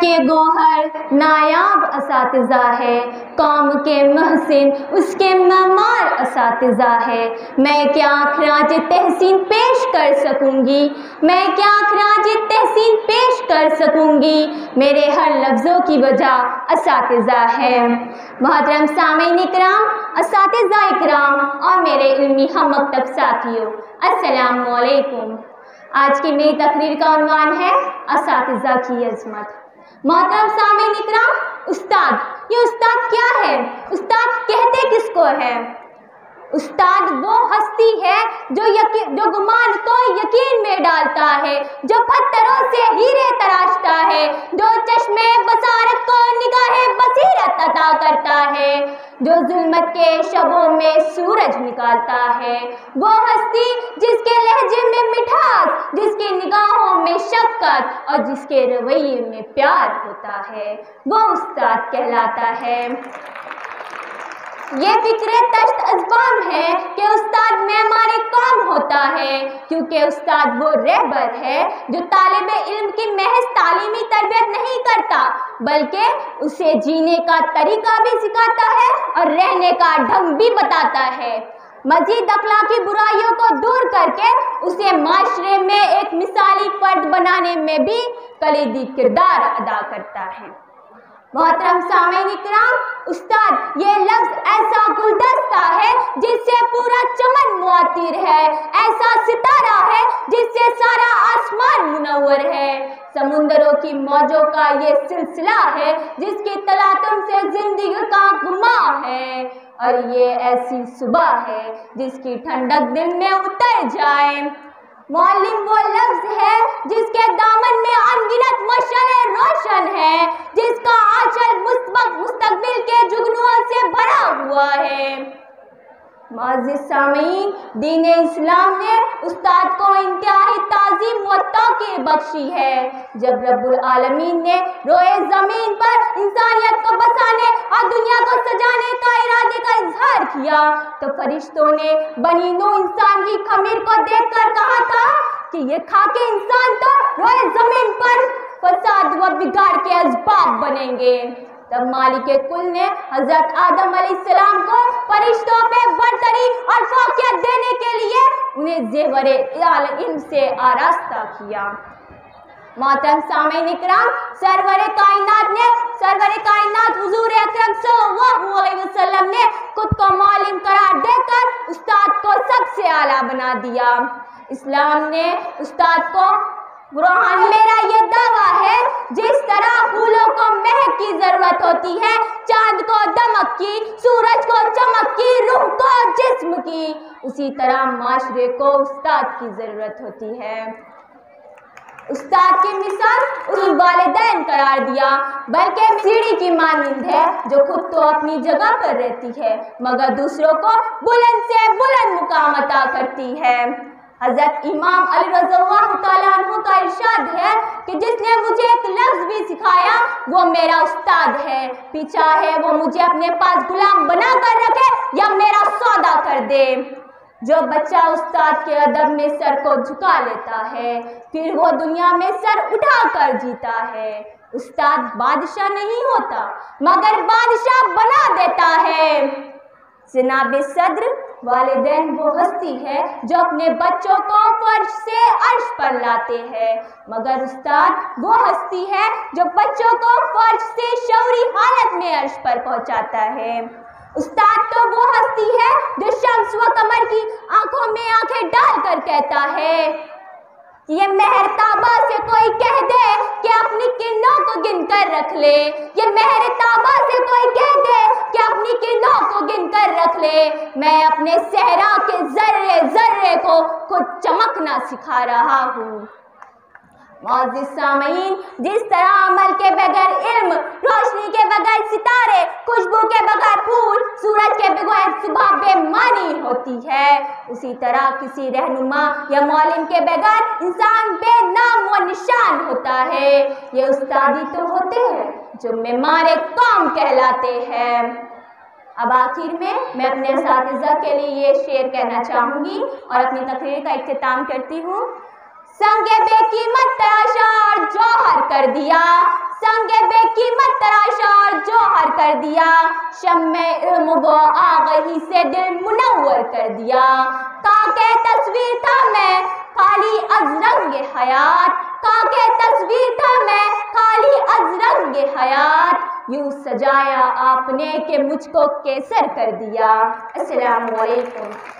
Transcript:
کے گوہر نایاب اساتذہ ہے، قوم کے محسن اس کے معمار اساتذہ ہے۔ میں کیا خراج تحسین پیش کر سکوں گی، میں کیا خراج تحسین پیش کر سکوں گی، میرے ہر لفظوں کی وجہ اساتذہ ہے۔ محترم سامعین اکرام، اساتذہ اکرام اور میرے علمی ہم مکتب ساتھیوں، السلام علیکم۔ آج کی میری تقریر کا عنوان ہے اساتذہ کی عظمت۔ محترم سامعین اکرام، استاد، یہ استاد کیا ہے؟ استاد کہتے کس کو ہے؟ استاد وہ ہستی ہے جو گمان کو یقین میں ڈالتا ہے، جو پتھروں سے ہیرے تراشتا ہے، جو چشمے بصارت کو نگاہ بصیرت عطا کرتا ہے، جو ظلمت کے شبوں میں سورج نکالتا ہے، وہ ہستی جس کے لہجے میں مٹھاس، جس کی نگاہوں میں شفقت اور جس کے رویے میں پیار ہوتا ہے، وہ استاد کہلاتا ہے۔ یہ فکر تشت ازبام ہے کہ استاد معمار قوم ہوتا ہے، کیونکہ استاد وہ رہبر ہے جو طالب علم کی محض تعلیمی تربیت نہیں کرتا، بلکہ اسے جینے کا طریقہ بھی سکھاتا ہے اور رہنے کا ڈھنگ بھی بتاتا ہے۔ مزید اخلاقی برائیوں کو دور کر کے اسے معاشرے میں ایک مثالی فرد بنانے میں بھی کلیدی کردار ادا کرتا ہے۔ محترم سامعین اکرام، استاد یہ لفظ ایسا گلدستہ ہے جس سے پورا چمن معطر ہے، ایسا ستارہ ہے جس سے سارا آسمان منور ہے، سمندروں کی موجوں کا یہ سلسلہ ہے جس کی تلاطم سے زندگی کا گما ہے، اور یہ ایسی صبح ہے جس کی ٹھنڈک دل میں اتر جائے۔ معلم وہ لفظ ہے جس کے دامن میں انگنت مشعلیں روشن ہے، جس کا آنچل مستقبل کے جگنوں سے بھرا ہوا ہے۔ معزز سامعین، دین اسلام نے استاد کو انتہائی تعظیم و توقیر بخشی ہے۔ جب رب العالمین نے روئے زمین پر انسانیت کو بسانے اور دنیا کو سجانے کا ارادے کا اظہار کیا تو فرشتوں نے بنی نوح انسان کی خمیر کو دیکھ کر کہا تھا کہ یہ خاک انسان تو روئے زمین پر فساد و بگاڑ کے اسباب بنیں گے۔ تب مالک کل نے حضرت آدم علیہ السلام کو فرشتوں پہ برتری اور فوقیت دینے کے لیے انہیں زیور علم سے آراستہ کیا۔ محترم سامعین اکرام، سرور کائنات حضور اکرم صلی اللہ علیہ وسلم نے خود کو معلم قرار دے کر استاد کو سب سے اعلیٰ بنا دیا۔ اسلام نے استاد کو روحان میرا یہ دعویٰ ہے، جس طرح پھولوں کو مہک کی ضرورت ہوتی ہے، چاند کو دمک کی، سورج کو چمک کی، روح کو جسم کی، اسی طرح معاشرے کو استاد کی ضرورت ہوتی ہے۔ استاد کی مثال اسی والدین قرار دیا، بلکہ سیڑھی کی مانند ہے جو خود تو اپنی جگہ پر رہتی ہے مگر دوسروں کو بلند سے بلند مقام عطا کرتی ہے۔ حضرت امام علی رضی اللہ تعالیٰ عنہ کا ارشاد ہے کہ جس نے مجھے ایک لفظ بھی سکھایا وہ میرا استاد ہے، پھر چاہے وہ مجھے اپنے پاس غلام بنا کر رکھے یا میرا سودا کر دے۔ جو بچہ استاد کے ادب میں سر کو جھکا لیتا ہے پھر وہ دنیا میں سر اٹھا کر جیتا ہے۔ استاد بادشاہ نہیں ہوتا مگر بادشاہ بنا دیتا ہے۔ جناب صدر، والدین وہ ہستی ہے جو اپنے بچوں کو فرش سے عرش پر لاتے ہیں، مگر استاد وہ ہستی ہے جو بچوں کو فرش سے شعوری حالت میں عرش پر پہنچاتا ہے۔ استاد تو وہ ہستی ہے جو شمس و قمر کی آنکھوں میں آنکھیں ڈال کر کہتا ہے یہ مہر تابہ سے کوئی کہہ دے کہ اپنی کرنوں کو گن کر رکھ لے، یہ مہر تابہ سے کوئی کہہ دے کہ اپنی کرنوں کو گن کر رکھ لے، میں اپنے صحرا کے ذرے ذرے کو خود چمکنا سکھا رہا ہوں۔ معزز سامعین، جس طرح عمل کے بغیر علم، روشنی کے بغیر ستارے، خوشبو کے بغیر پھول، سورج کے بغیر صبح بے معنی ہوتی ہے، اسی طرح کسی رہنما یا معلم کے بغیر انسان بے نام و نشان ہوتا ہے۔ یہ استادی تو ہوتے ہیں جو معمار قوم کہلاتے ہیں۔ اب آخر میں اپنے اساتذہ کے لیے یہ شعر کہنا چاہوں گی اور اپنی تقریر کا اختتام کرتی ہوں۔ سنگ بے قیمت تراشا اور جوہر کر دیا، سنگ کر دیا، شمع علم و آگہی سے دل منور کر دیا۔ کاکے تصویر تھا میں خالی از رنگ حیات، کاکے تصویر تھا میں خالی از رنگ حیات، یوں سجایا آپ نے کہ مجھ کو کیسر کر دیا۔ السلام علیکم۔